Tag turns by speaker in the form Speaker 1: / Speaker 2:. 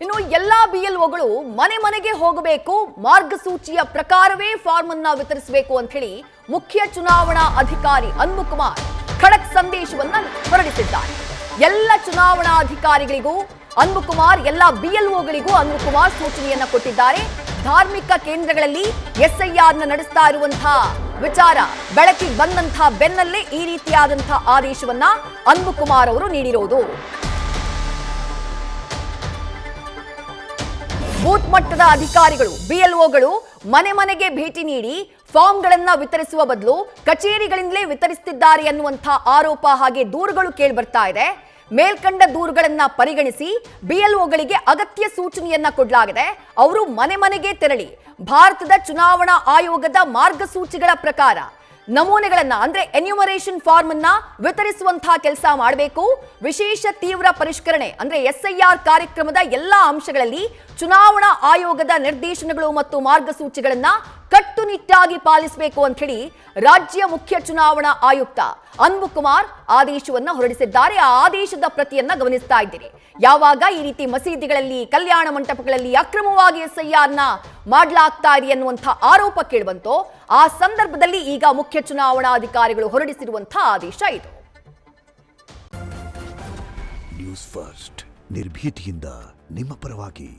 Speaker 1: ಇನ್ನು ಎಲ್ಲಾ ಬಿಎಲ್ಒಗಳು ಮನೆ ಮನೆಗೆ ಹೋಗಬೇಕು, ಮಾರ್ಗಸೂಚಿಯ ಪ್ರಕಾರವೇ ಫಾರ್ಮ್ ಅನ್ನ ವಿತರಿಸಬೇಕು ಅಂತ ಹೇಳಿ ಮುಖ್ಯ ಚುನಾವಣಾ ಅಧಿಕಾರಿ ಅನ್ಬು ಕುಮಾರ್ ಖಡಕ್ ಸಂದೇಶವನ್ನ ಹೊರಡಿಸಿದ್ದಾರೆ. ಎಲ್ಲ ಚುನಾವಣಾ ಅಧಿಕಾರಿಗಳಿಗೂ ಅನ್ಬು ಕುಮಾರ್, ಎಲ್ಲ ಬಿಎಲ್ಒಗಳಿಗೂ ಅನ್ಬು ಕುಮಾರ್ ಸೂಚನೆಯನ್ನ ಕೊಟ್ಟಿದ್ದಾರೆ. ಧಾರ್ಮಿಕ ಕೇಂದ್ರಗಳಲ್ಲಿ ಎಸ್ಐಆರ್ ನಡೆಸ್ತಾ ಇರುವಂತಹ ವಿಚಾರ ಬೆಳಕಿಗೆ ಬಂದಂತಹ ಬೆನ್ನಲ್ಲೇ ಈ ರೀತಿಯಾದಂತಹ ಆದೇಶವನ್ನ ಅನ್ಬು ಕುಮಾರ್ ಅವರು ನೀಡಿರೋದು. ಬೂತ್ ಮಟ್ಟದ ಅಧಿಕಾರಿಗಳು ಬಿಎಲ್ಒಗಳು ಮನೆ ಮನೆಗೆ ಭೇಟಿ ನೀಡಿ ಫಾರ್ಮ್ಗಳನ್ನ ವಿತರಿಸುವ ಬದಲು ಕಚೇರಿಗಳಿಂದಲೇ ವಿತರಿಸುತ್ತಿದ್ದಾರೆ ಅನ್ನುವಂತಹ ಆರೋಪ ಹಾಗೆ ದೂರುಗಳು ಕೇಳಿ ಬರ್ತಾ ಇದೆ. ಮೇಲ್ಕಂಡ ದೂರುಗಳನ್ನ ಪರಿಗಣಿಸಿ ಬಿಎಲ್ಒಗಳಿಗೆ ಅಗತ್ಯ ಸೂಚನೆಯನ್ನ ಕೊಡಲಾಗಿದೆ. ಅವರು ಮನೆ ಮನೆಗೆ ತೆರಳಿ ಭಾರತದ ಚುನಾವಣಾ ಆಯೋಗದ ಮಾರ್ಗಸೂಚಿಗಳ ಪ್ರಕಾರ ನಮೂನೆಗಳನ್ನ ಅಂದ್ರೆ ಎನ್ಯುಮರೇಷನ್ ಫಾರ್ಮ್ ಅನ್ನ ವಿತರಿಸುವಂತಹ ಕೆಲಸ ಮಾಡಬೇಕು. ವಿಶೇಷ ತೀವ್ರ ಪರಿಷ್ಕರಣೆ ಅಂದ್ರೆ ಎಸ್ಐಆರ್ ಕಾರ್ಯಕ್ರಮದ ಎಲ್ಲಾ ಅಂಶಗಳಲ್ಲಿ ಚುನಾವಣಾ ಆಯೋಗದ ನಿರ್ದೇಶನಗಳು ಮತ್ತು ಮಾರ್ಗಸೂಚಿಗಳನ್ನ ಕಟ್ಟುನಿಟ್ಟಾಗಿ ಪಾಲಿಸಬೇಕು ಅಂತ ಹೇಳಿ ರಾಜ್ಯ ಮುಖ್ಯ ಚುನಾವಣಾ ಆಯುಕ್ತ ಅನ್ಬು ಕುಮಾರ್ ಆದೇಶವನ್ನ ಹೊರಡಿಸಿದ್ದಾರೆ. ಆ ಆದೇಶದ ಪ್ರತಿಯನ್ನ ಗಮನಿಸ್ತಾ ಇದ್ದೀರಿ. ಯಾವಾಗ ಈ ರೀತಿ ಮಸೀದಿಗಳಲ್ಲಿ, ಕಲ್ಯಾಣ ಮಂಟಪಗಳಲ್ಲಿ ಅಕ್ರಮವಾಗಿ ಎಸ್ಐಆರ್ನ ಮಾಡಲಾಗ್ತಾ ಇದೆ ಅನ್ನುವಂತಹ ಆರೋಪ ಕೇಳಿಬಂತೋ ಆ ಸಂದರ್ಭದಲ್ಲಿ ಈಗ ಮುಖ್ಯ ಚುನಾವಣಾಧಿಕಾರಿಗಳು ಹೊರಡಿಸಿರುವಂತಹ ಆದೇಶ ಇದು.
Speaker 2: ನ್ಯೂಸ್ ಫಸ್ಟ್ ನಿರ್ಭೀತಿಯಿಂದ ನಿಮ್ಮ ಪರವಾಗಿ.